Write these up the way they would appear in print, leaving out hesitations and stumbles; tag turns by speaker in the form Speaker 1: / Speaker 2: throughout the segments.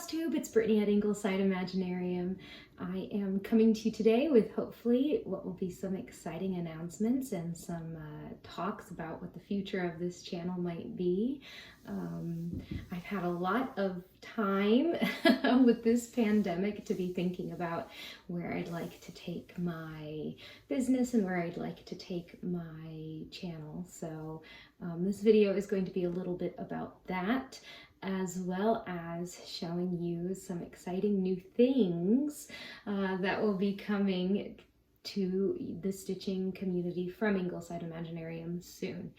Speaker 1: Floss Tube, it's Brittany at Ingleside Imaginarium. I am coming to you today with hopefully what will be some exciting announcements and some talks about what the future of this channel might be. I've had a lot of time with this pandemic to be thinking about where I'd like to take my business and where I'd like to take my channel. So this video is going to be a little bit about that, as well as showing you some exciting new things that will be coming to the stitching community from Ingleside Imaginarium soon.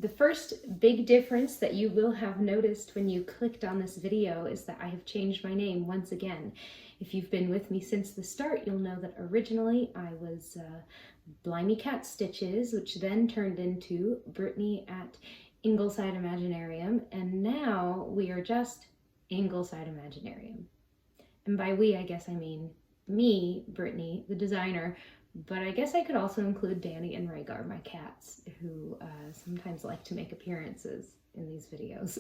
Speaker 1: The first big difference that you will have noticed when you clicked on this video is that I have changed my name once again. If you've been with me since the start, you'll know that originally I was Blimey Cat Stitches, which then turned into Brittany at Ingleside Imaginarium, and now we are just Ingleside Imaginarium. And by we, I guess I mean me, Brittany, the designer, but I guess I could also include Danny and Rhaegar, my cats, who sometimes like to make appearances in these videos.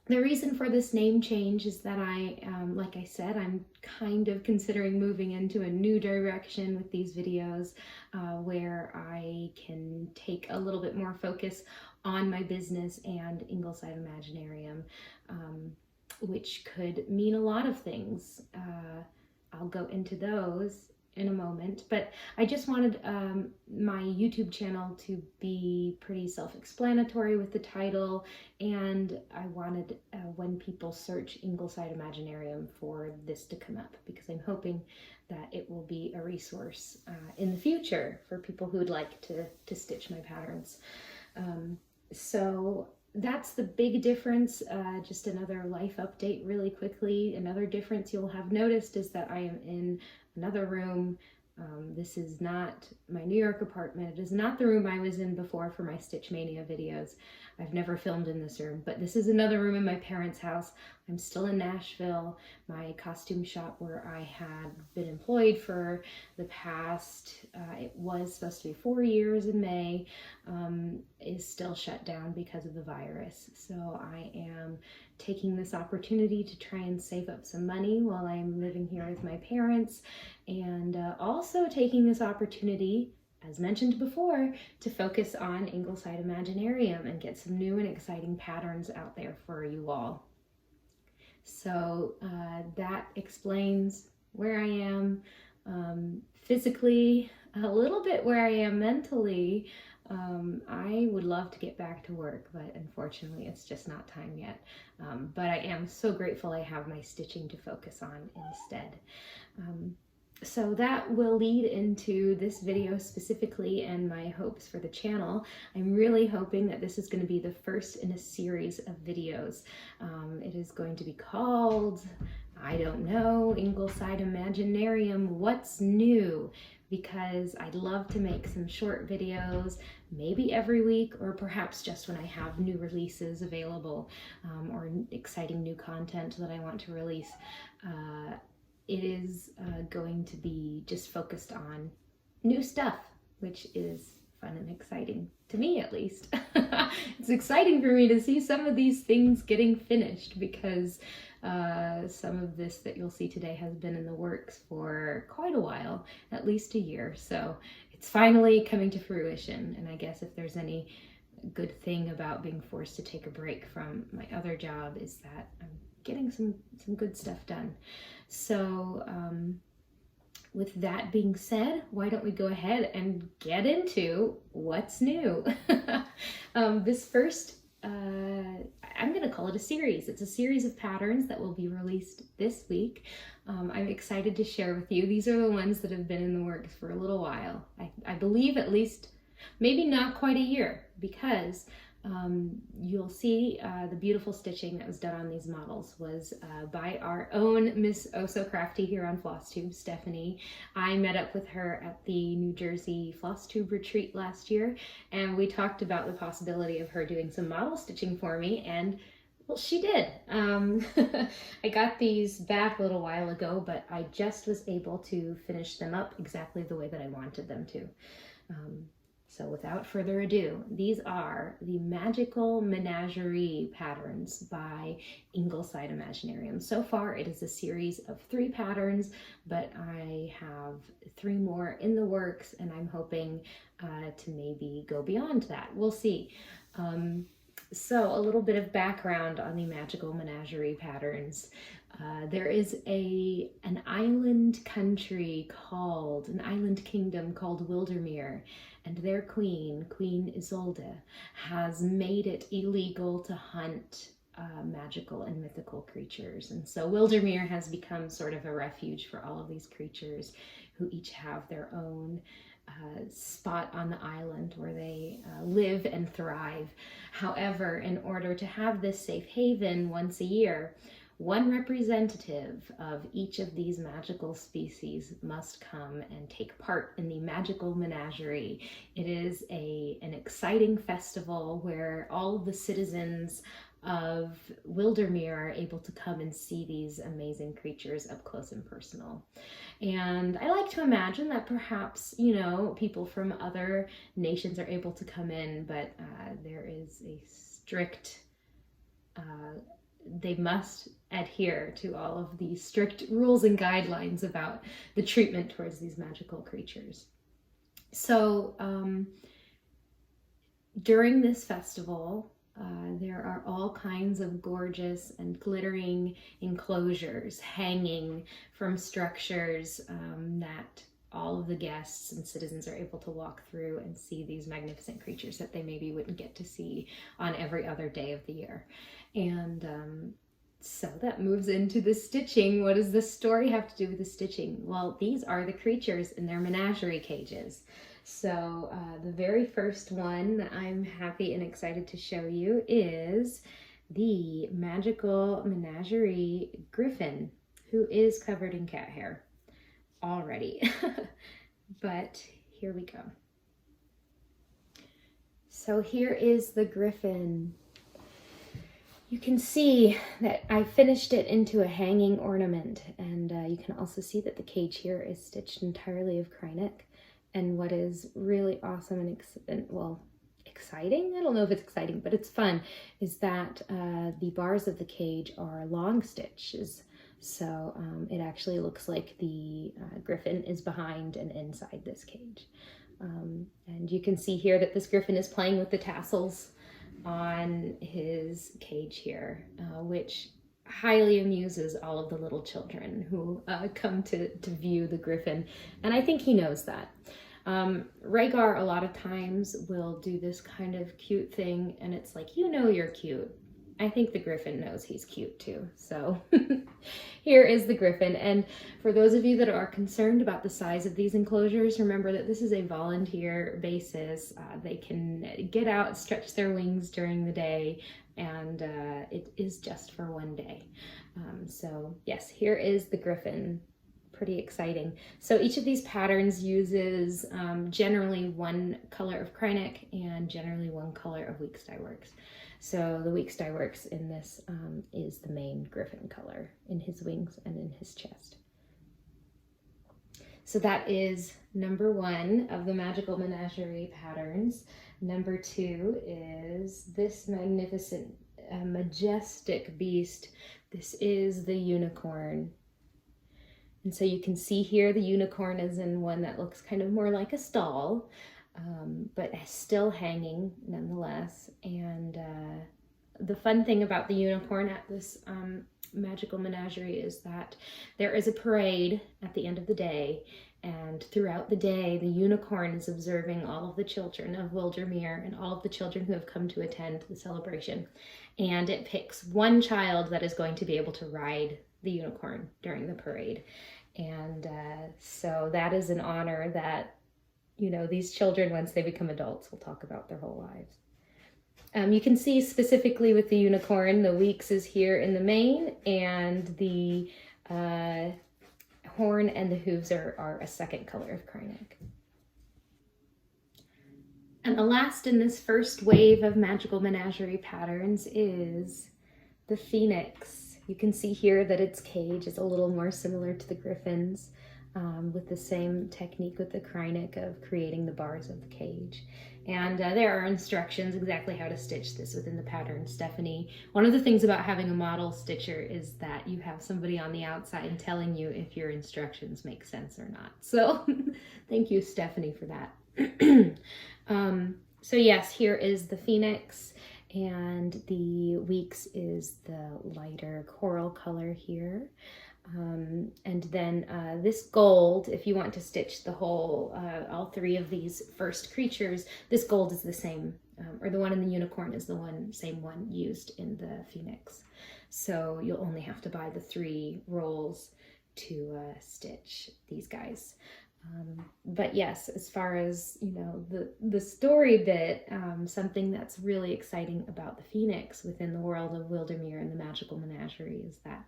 Speaker 1: The reason for this name change is that like I said, I'm kind of considering moving into a new direction with these videos where I can take a little bit more focus on my business and Ingleside Imaginarium, which could mean a lot of things. I'll go into those in a moment, but I just wanted my YouTube channel to be pretty self-explanatory with the title, and I wanted when people search Ingleside Imaginarium for this to come up, because I'm hoping that it will be a resource in the future for people who would like to stitch my patterns. So that's the big difference. Just another life update really quickly. Another difference you'll have noticed is that I am in another room. This is not my New York apartment. It is not the room I was in before for my Stitch Mania videos. I've never filmed in this room, but this is another room in my parents' house. I'm still in Nashville. My costume shop where I had been employed for the past, it was supposed to be 4 years in May, is still shut down because of the virus. So I am taking this opportunity to try and save up some money while I'm living here with my parents, and also taking this opportunity, as mentioned before, to focus on Ingleside Imaginarium and get some new and exciting patterns out there for you all. So that explains where I am physically, a little bit where I am mentally. I would love to get back to work, but unfortunately it's just not time yet. But I am so grateful I have my stitching to focus on instead. So that will lead into this video specifically and my hopes for the channel. I'm really hoping that this is going to be the first in a series of videos. It is going to be called, I don't know, Ingleside Imaginarium, What's New? Because I'd love to make some short videos, maybe every week, or perhaps just when I have new releases available, or exciting new content that I want to release. It is going to be just focused on new stuff, which is fun and exciting, to me at least. It's exciting for me to see some of these things getting finished, because some of this that you'll see today has been in the works for quite a while, at least a year. So it's finally coming to fruition. And I guess if there's any good thing about being forced to take a break from my other job, is that I'm getting some good stuff done. So with that being said, why don't we go ahead and get into what's new? This first, I'm going to call it a series. It's a series of patterns that will be released this week. I'm excited to share with you. These are the ones that have been in the works for a little while. I believe at least, maybe not quite a year, because you'll see the beautiful stitching that was done on these models was by our own Miss Oh So Crafty here on FlossTube, Stephanie. I met up with her at the New Jersey FlossTube retreat last year, and we talked about the possibility of her doing some model stitching for me, and well, she did. I got these back a little while ago, but I just was able to finish them up exactly the way that I wanted them to. So without further ado, these are the Magical Menagerie patterns by Ingleside Imaginarium. So far it is a series of 3 patterns, but I have 3 more in the works, and I'm hoping to maybe go beyond that. We'll see. So a little bit of background on the Magical Menagerie patterns. There is an island kingdom called Wildermere, and their Queen Isolde, has made it illegal to hunt magical and mythical creatures. And so Wildermere has become sort of a refuge for all of these creatures who each have their own spot on the island where they live and thrive. However, in order to have this safe haven once a year, one representative of each of these magical species must come and take part in the Magical Menagerie. It is an exciting festival where all of the citizens of Wildermere are able to come and see these amazing creatures up close and personal. And I like to imagine that perhaps, people from other nations are able to come in, but there is a strict, they must adhere to all of the strict rules and guidelines about the treatment towards these magical creatures. So during this festival, there are all kinds of gorgeous and glittering enclosures hanging from structures that all of the guests and citizens are able to walk through and see these magnificent creatures that they maybe wouldn't get to see on every other day of the year. And so that moves into the stitching. What does this story have to do with the stitching? Well, these are the creatures in their menagerie cages. So the very first one that I'm happy and excited to show you is the Magical Menagerie Griffin, who is covered in cat hair already. But here we go. So here is the Griffin. You can see that I finished it into a hanging ornament, and you can also see that the cage here is stitched entirely of Krynic. And what is really awesome and exciting, I don't know if it's exciting, but it's fun, is that the bars of the cage are long stitches. So it actually looks like the griffin is behind and inside this cage. And you can see here that this griffin is playing with the tassels on his cage here, which highly amuses all of the little children who come to view the griffin, and I think he knows that. Rhaegar a lot of times will do this kind of cute thing, and it's like, you're cute. I think the griffin knows he's cute too. So here is the griffin. And for those of you that are concerned about the size of these enclosures, remember that this is a volunteer basis. They can get out, stretch their wings during the day, and it is just for one day. So yes, here is the griffin. Pretty exciting. So each of these patterns uses generally one color of Krynic and generally one color of Weeks Dye Works. So the Weeks Dye Works in this is the main griffin color in his wings and in his chest. So that is number 1 of the Magical Menagerie patterns. Number 2 is this magnificent, majestic beast. This is the unicorn. And so you can see here the unicorn is in one that looks kind of more like a stall, but still hanging nonetheless. And the fun thing about the unicorn at this Magical Menagerie is that there is a parade at the end of the day, and throughout the day the unicorn is observing all of the children of Wildermere and all of the children who have come to attend the celebration, and it picks one child that is going to be able to ride the unicorn during the parade. And so that is an honor that, these children, once they become adults, will talk about their whole lives. You can see specifically with the unicorn, the Weeks is here in the mane, and the horn and the hooves are a second color of Krynic. And the last in this first wave of Magical Menagerie patterns is the Phoenix. You can see here that its cage is a little more similar to the griffin's. with the same technique with the Kreinik of creating the bars of the cage. And there are instructions exactly how to stitch this within the pattern, Stephanie. One of the things about having a model stitcher is that you have somebody on the outside telling you if your instructions make sense or not. So thank you, Stephanie, for that. So yes, here is the Phoenix, and the Weeks is the lighter coral color here. And then this gold, if you want to stitch the whole, all three of these first creatures, this gold is the same, or the one in the unicorn is the same one used in the Phoenix. So you'll only have to buy the 3 rolls to stitch these guys. But yes, as far as, you know, the story bit, something that's really exciting about the Phoenix within the world of Wildermere and the Magical Menagerie is that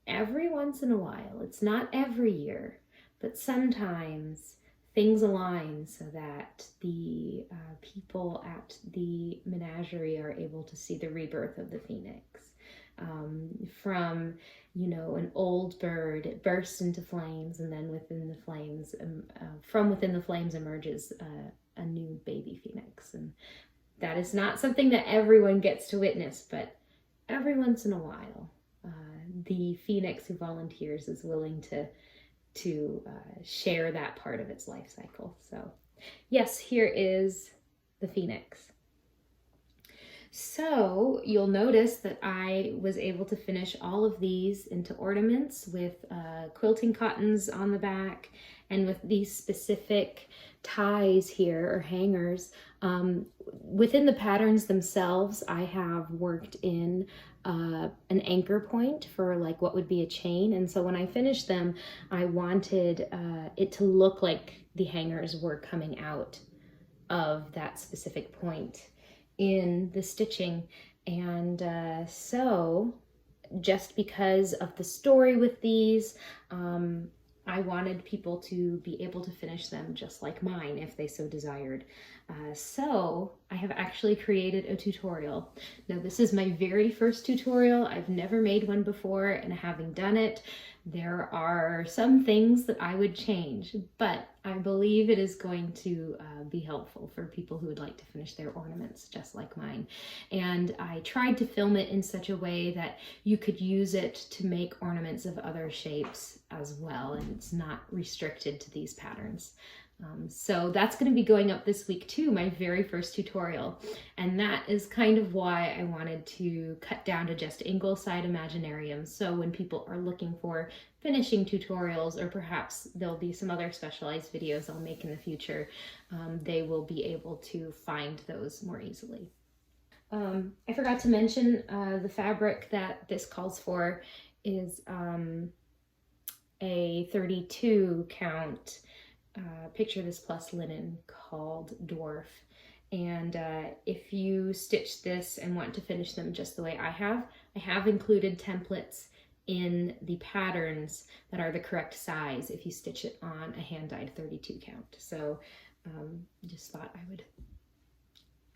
Speaker 1: every once in a while, it's not every year, but sometimes things align so that the people at the menagerie are able to see the rebirth of the Phoenix. From, you know, an old bird, it bursts into flames, and then within the flames, from within the flames emerges a new baby Phoenix. And that is not something that everyone gets to witness, but every once in a while, the Phoenix who volunteers is willing to share that part of its life cycle. So yes, here is the Phoenix. So you'll notice that I was able to finish all of these into ornaments with quilting cottons on the back, and with these specific ties here, or hangers. Within the patterns themselves, I have worked in an anchor point for like what would be a chain. And so when I finished them, I wanted it to look like the hangers were coming out of that specific point in the stitching. And so just because of the story with these, I wanted people to be able to finish them just like mine if they so desired. So I have actually created a tutorial. Now this is my very first tutorial. I've never made one before, and having done it, there are some things that I would change, but I believe it is going to be helpful for people who would like to finish their ornaments just like mine. And I tried to film it in such a way that you could use it to make ornaments of other shapes as well, and it's not restricted to these patterns. So that's going to be going up this week too, my very first tutorial. And that is kind of why I wanted to cut down to just Ingleside Imaginarium. So when people are looking for finishing tutorials, or perhaps there'll be some other specialized videos I'll make in the future, they will be able to find those more easily. I forgot to mention the fabric that this calls for is a 32 count Picture This Plus linen called Dwarf. And if you stitch this and want to finish them just the way I have included templates in the patterns that are the correct size if you stitch it on a hand-dyed 32 count. So just thought I would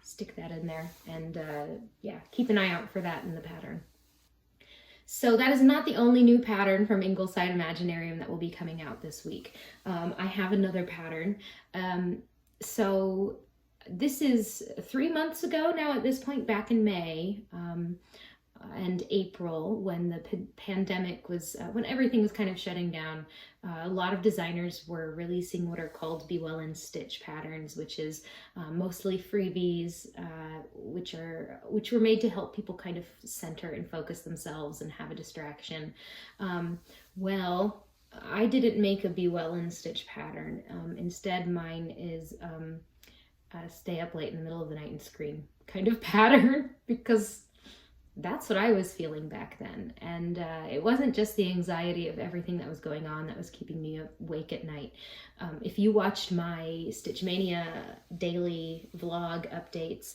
Speaker 1: stick that in there, and yeah, keep an eye out for that in the pattern. So that is not the only new pattern from Ingleside Imaginarium that will be coming out this week. I have another pattern. So this is 3 months ago now at this point, back in May and April, when the pandemic was, when everything was kind of shutting down. A lot of designers were releasing what are called Be Well and Stitch patterns, which is mostly freebies, which were made to help people kind of center and focus themselves and have a distraction. Well, I didn't make a Be Well and Stitch pattern. Instead, mine is stay up late in the middle of the night and scream kind of pattern, because that's what I was feeling back then. And it wasn't just the anxiety of everything that was going on that was keeping me awake at night. If you watched my Stitch Mania daily vlog updates,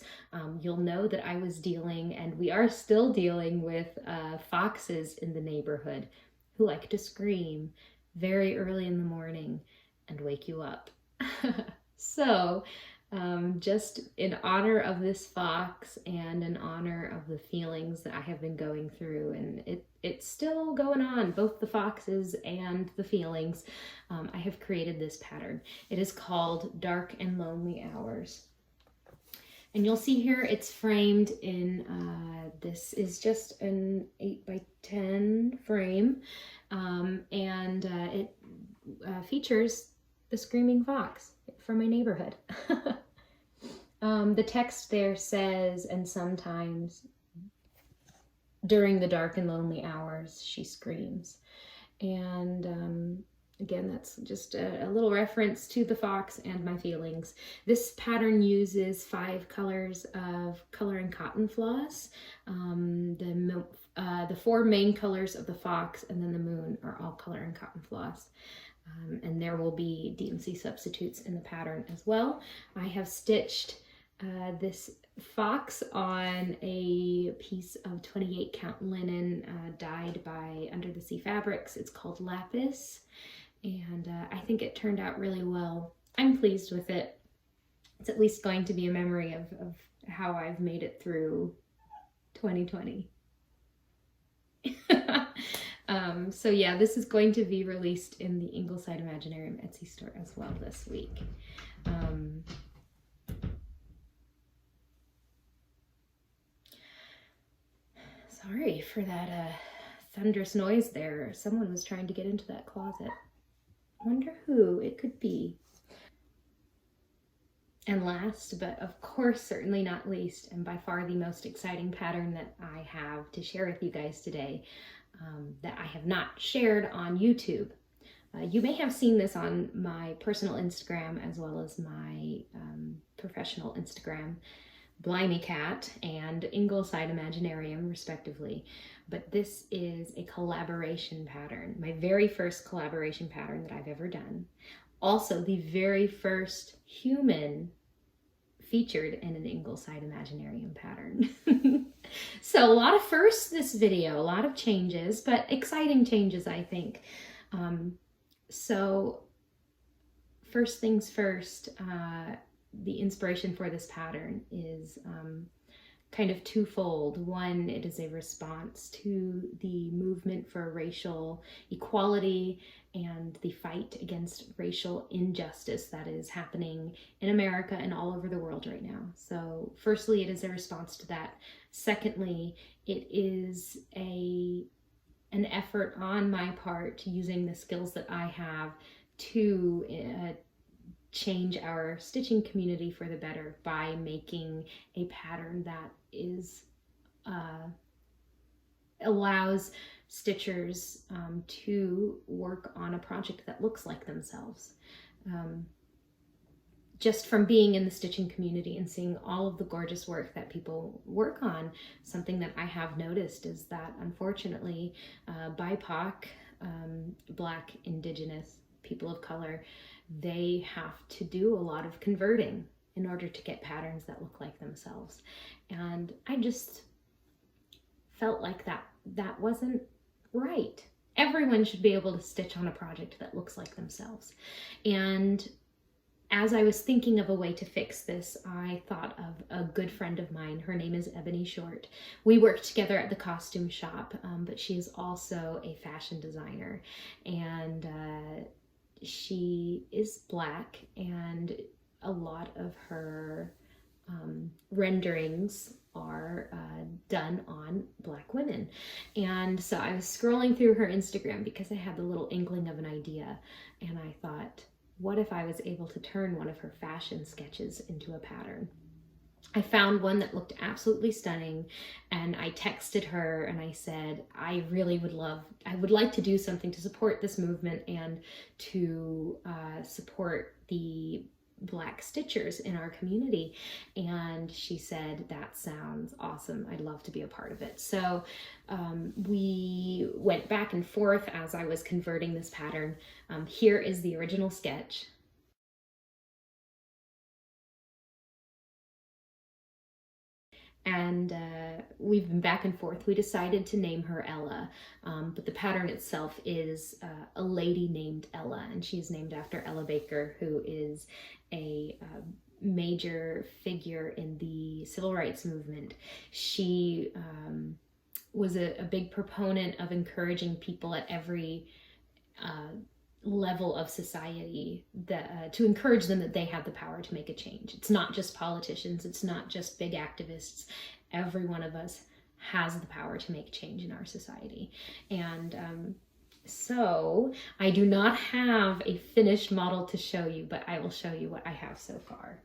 Speaker 1: you'll know that I was dealing, and we are still dealing, with foxes in the neighborhood who like to scream very early in the morning and wake you up. So just in honor of this fox and in honor of the feelings that I have been going through. And it's still going on, both the foxes and the feelings. I have created this pattern. It is called Dark and Lonely Hours. And you'll see here it's framed in, this is just an 8x10 frame. It features the screaming fox from my neighborhood. The text there says, and sometimes during the dark and lonely hours, she screams. And again, that's just a little reference to the fox and my feelings. This pattern uses 5 colors of color and cotton floss. The 4 main colors of the fox and then the moon are all color and cotton floss. And there will be DMC substitutes in the pattern as well. I have stitched this fox on a piece of 28 count linen dyed by Under the Sea Fabrics. It's called Lapis, and I think it turned out really well. I'm pleased with it. It's at least going to be a memory of how I've made it through 2020. So yeah, this is going to be released in the Ingleside Imaginarium Etsy store as well this week. Sorry for that thunderous noise there. Someone was trying to get into that closet. Wonder who it could be. And last, but of course certainly not least, and by far the most exciting pattern that I have to share with you guys today, that I have not shared on YouTube. You may have seen this on my personal Instagram as well as my professional Instagram, Blimey Cat and Ingleside Imaginarium, respectively. But this is a collaboration pattern, my very first collaboration pattern that I've ever done. Also, the very first human featured in an Ingleside Imaginarium pattern. So a lot of firsts this video, a lot of changes, but exciting changes, I think. So first things first, the inspiration for this pattern is kind of twofold. One, it is a response to the movement for racial equality and the fight against racial injustice that is happening in America and all over the world right now. So firstly, it is a response to that. Secondly, it is an effort on my part using the skills that I have to change our stitching community for the better by making a pattern that is allows stitchers to work on a project that looks like themselves. Just from being in the stitching community and seeing all of the gorgeous work that people work on, something that I have noticed is that unfortunately BIPOC, Black, Indigenous, people of color, they have to do a lot of converting in order to get patterns that look like themselves. And I just felt like that wasn't right. Everyone should be able to stitch on a project that looks like themselves. And as I was thinking of a way to fix this, I thought of a good friend of mine. Her name is Ebony Short. We work together at the costume shop, but she is also a fashion designer. And she is Black, and a lot of her renderings are done on Black women. And so I was scrolling through her Instagram because I had the little inkling of an idea, and I thought, what if I was able to turn one of her fashion sketches into a pattern? I found one that looked absolutely stunning, and I texted her and I said, I would like to do something to support this movement and to support the Black stitchers in our community. And she said, that sounds awesome. I'd love to be a part of it. So we went back and forth as I was converting this pattern. Here is the original sketch. And we've been back and forth. We decided to name her Ella, but the pattern itself is a lady named Ella, and she's named after Ella Baker, who is a major figure in the civil rights movement. She was a big proponent of encouraging people at every level of society to encourage them that they have the power to make a change. It's not just politicians, it's not just big activists. Every one of us has the power to make change in our society. And so I do not have a finished model to show you, but I will show you what I have so far.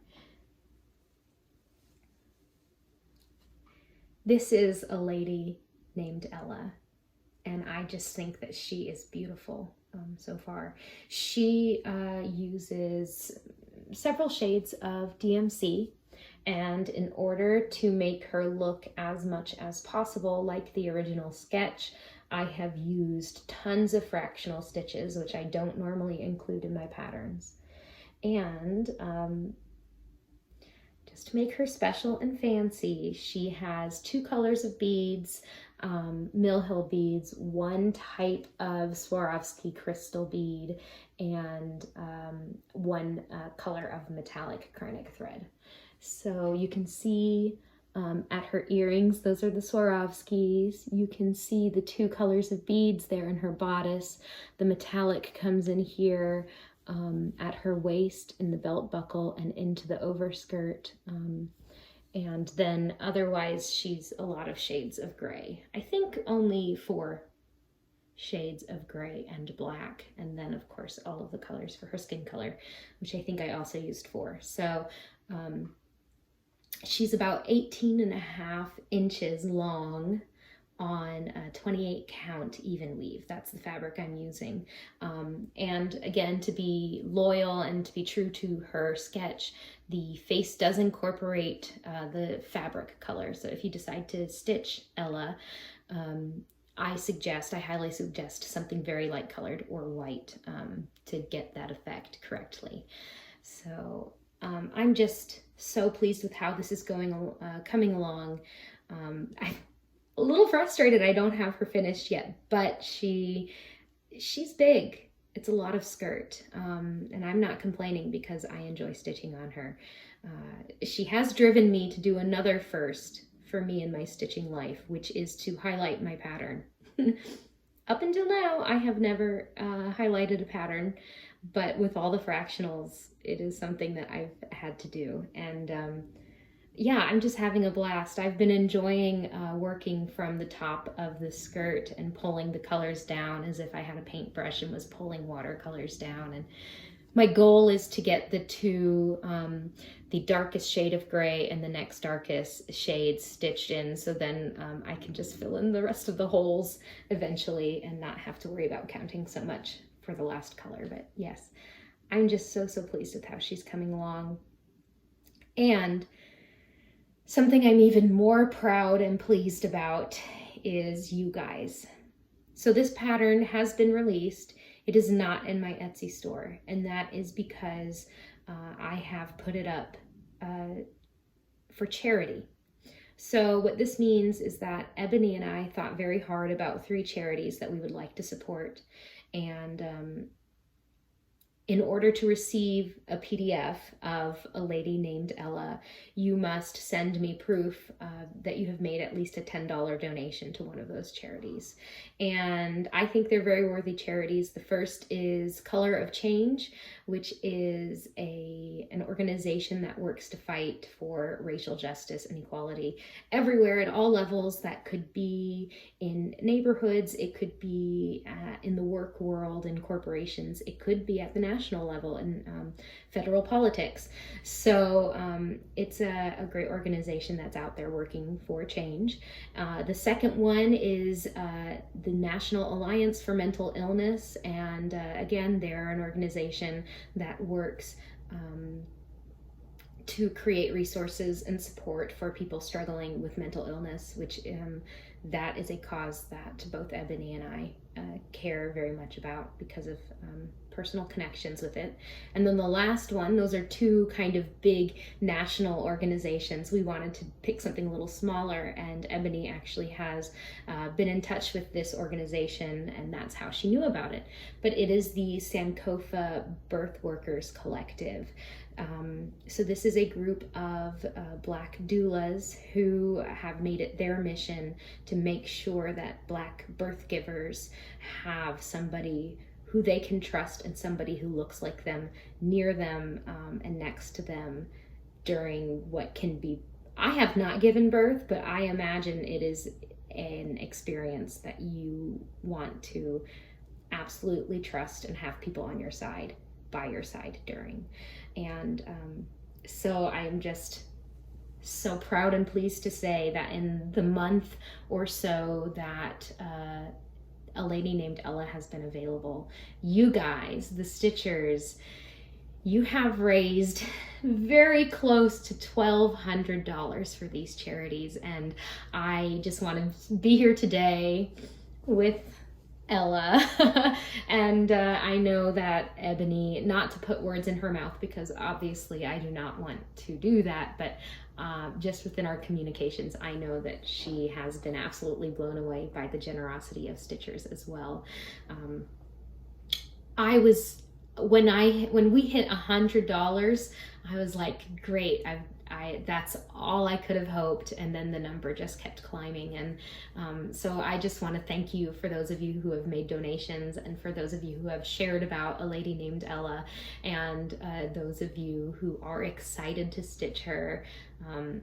Speaker 1: This is a lady named Ella, and I just think that she is beautiful so far. She uses several shades of DMC, and in order to make her look as much as possible like the original sketch, I have used tons of fractional stitches, which I don't normally include in my patterns. And just to make her special and fancy, she has 2 colors of beads, Mill Hill beads, 1 type of Swarovski crystal bead, and 1 color of metallic karnic thread. So you can see at her earrings, those are the Swarovskis. You can see the 2 colors of beads there in her bodice. The metallic comes in here at her waist, in the belt buckle, and into the overskirt. And then otherwise, she's a lot of shades of gray. I think only 4 shades of gray and black. And then, of course, all of the colors for her skin color, which I think I also used 4. So she's about 18.5 inches long on a 28 count even weave. That's the fabric I'm using. And again, to be loyal and to be true to her sketch, the face does incorporate the fabric color. So if you decide to stitch Ella, I highly suggest something very light colored or white to get that effect correctly. So I'm just so pleased with how this is coming along. I'm a little frustrated I don't have her finished yet, but she's big. It's a lot of skirt, and I'm not complaining because I enjoy stitching on her. She has driven me to do another first for me in my stitching life, which is to highlight my pattern. Up until now, I have never highlighted a pattern, but with all the fractionals, it is something that I've had to do. And yeah, I'm just having a blast. I've been enjoying working from the top of the skirt and pulling the colors down as if I had a paintbrush and was pulling watercolors down. And my goal is to get the 2, the darkest shade of gray and the next darkest shade stitched in, so then I can just fill in the rest of the holes eventually and not have to worry about counting so much for the last color. But yes, I'm just so pleased with how she's coming along. And something I'm even more proud and pleased about is you guys. So this pattern has been released. It is not in my Etsy store, and that is because I have put it up for charity. So what this means is that Ebony and I thought very hard about 3 charities that we would like to support, and in order to receive a PDF of a lady named Ella, you must send me proof that you have made at least a $10 donation to one of those charities. And I think they're very worthy charities. The first is Color of Change, which is an organization that works to fight for racial justice and equality everywhere at all levels. That could be in neighborhoods, it could be in the work world, in corporations, it could be at the national level in federal politics. So it's a great organization that's out there working for change. The second one is the National Alliance for Mental Illness, and again, they're an organization that works to create resources and support for people struggling with mental illness, which that is a cause that both Ebony and I care very much about because of personal connections with it. And then the last one, those are 2 kind of big national organizations. We wanted to pick something a little smaller, and Ebony actually has been in touch with this organization, and that's how she knew about it. But it is the Sankofa Birth Workers Collective. So this is a group of Black doulas who have made it their mission to make sure that Black birth givers have somebody who they can trust and somebody who looks like them near them and next to them during what can be, I have not given birth, but I imagine it is an experience that you want to absolutely trust and have people on your side, by your side during. And so I'm just so proud and pleased to say that in the month or so that a lady named Ella has been available, you guys, the Stitchers, you have raised very close to $1,200 for these charities. And I just want to be here today with Ella and I know that Ebony, not to put words in her mouth because obviously I do not want to do that, but just within our communications, I know that she has been absolutely blown away by the generosity of Stitchers as well. I was, when we hit $100, I was like, great, that's all I could have hoped. And then the number just kept climbing. And so I just want to thank you for those of you who have made donations, and for those of you who have shared about a lady named Ella, and those of you who are excited to stitch her.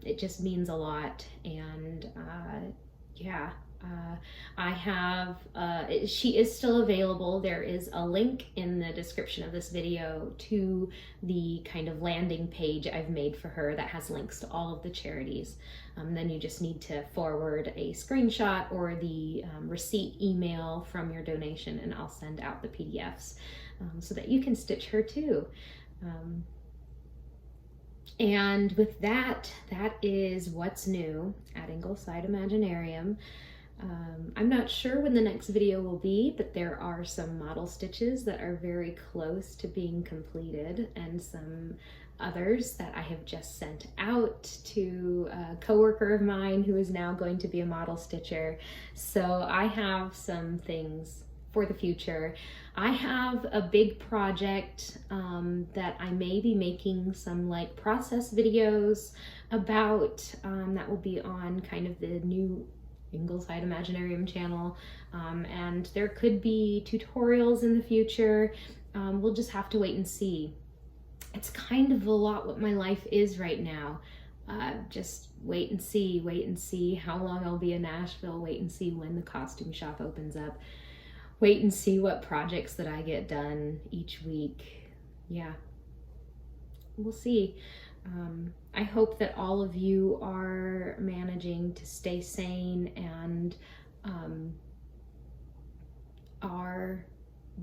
Speaker 1: It just means a lot. And yeah. I have, she is still available. There is a link in the description of this video to the kind of landing page I've made for her that has links to all of the charities. Then you just need to forward a screenshot or the receipt email from your donation, and I'll send out the PDFs so that you can stitch her too. And with that, that is what's new at Ingleside Imaginarium. I'm not sure when the next video will be, but there are some model stitches that are very close to being completed, and some others that I have just sent out to a coworker of mine who is now going to be a model stitcher. So I have some things for the future. I have a big project that I may be making some like process videos about, that will be on kind of the new Ingleside Imaginarium channel, and there could be tutorials in the future. We'll just have to wait and see. It's kind of a lot what my life is right now. Just wait and see how long I'll be in Nashville, wait and see when the costume shop opens up, wait and see what projects that I get done each week. Yeah, we'll see. I hope that all of you are managing to stay sane and are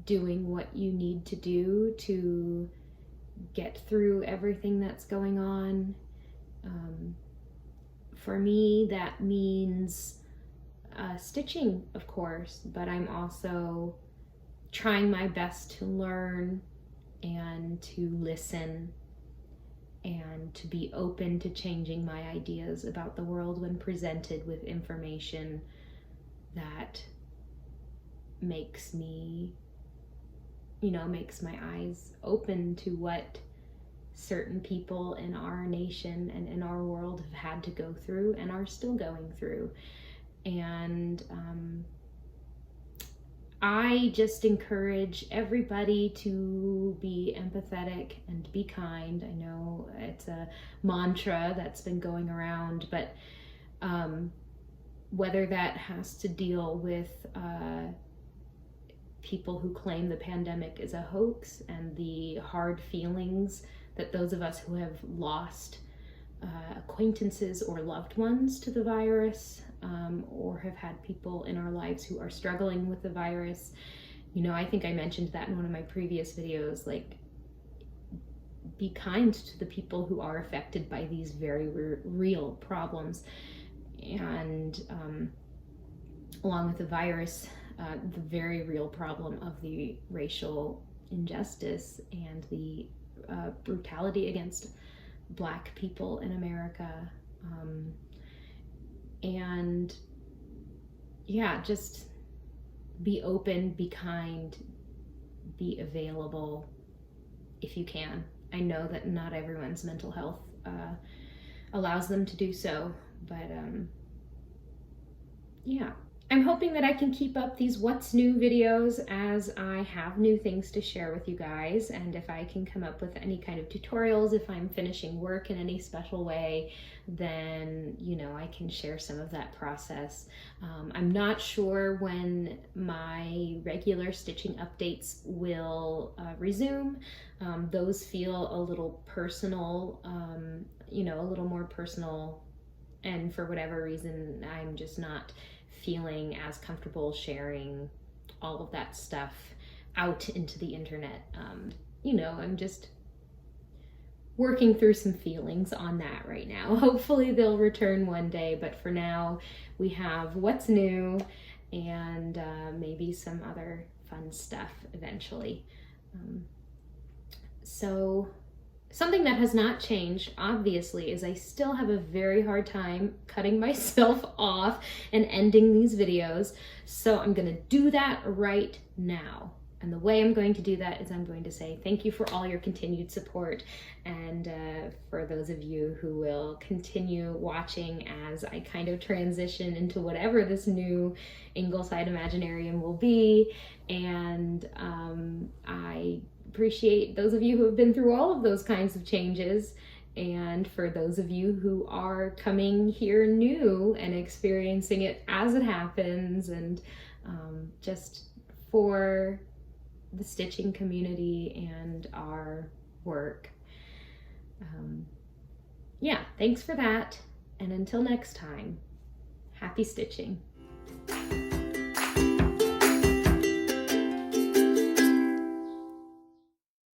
Speaker 1: doing what you need to do to get through everything that's going on. For me, that means stitching, of course, but I'm also trying my best to learn and to listen and to be open to changing my ideas about the world when presented with information that makes me, makes my eyes open to what certain people in our nation and in our world have had to go through and are still going through. And I just encourage everybody to be empathetic and be kind. I know it's a mantra that's been going around, but whether that has to deal with people who claim the pandemic is a hoax and the hard feelings that those of us who have lost acquaintances or loved ones to the virus, or have had people in our lives who are struggling with the virus. I think I mentioned that in one of my previous videos, like, be kind to the people who are affected by these very real problems. And along with the virus, the very real problem of the racial injustice and the brutality against Black people in America. And yeah, just be open, be kind, be available if you can. I know that not everyone's mental health allows them to do so, but yeah. I'm hoping that I can keep up these what's new videos as I have new things to share with you guys, and if I can come up with any kind of tutorials, if I'm finishing work in any special way, then I can share some of that process. I'm not sure when my regular stitching updates will resume. Those feel a little personal, a little more personal, and for whatever reason I'm just not feeling as comfortable sharing all of that stuff out into the internet. I'm just working through some feelings on that right now. Hopefully they'll return one day, but for now we have what's new and maybe some other fun stuff eventually. So something that has not changed, obviously, is I still have a very hard time cutting myself off and ending these videos. So I'm gonna do that right now. And the way I'm going to do that is I'm going to say thank you for all your continued support, and for those of you who will continue watching as I kind of transition into whatever this new Ingleside Imaginarium will be. And I appreciate those of you who have been through all of those kinds of changes, and for those of you who are coming here new and experiencing it as it happens, and just for the stitching community and our work. Yeah, thanks for that, and until next time, happy stitching.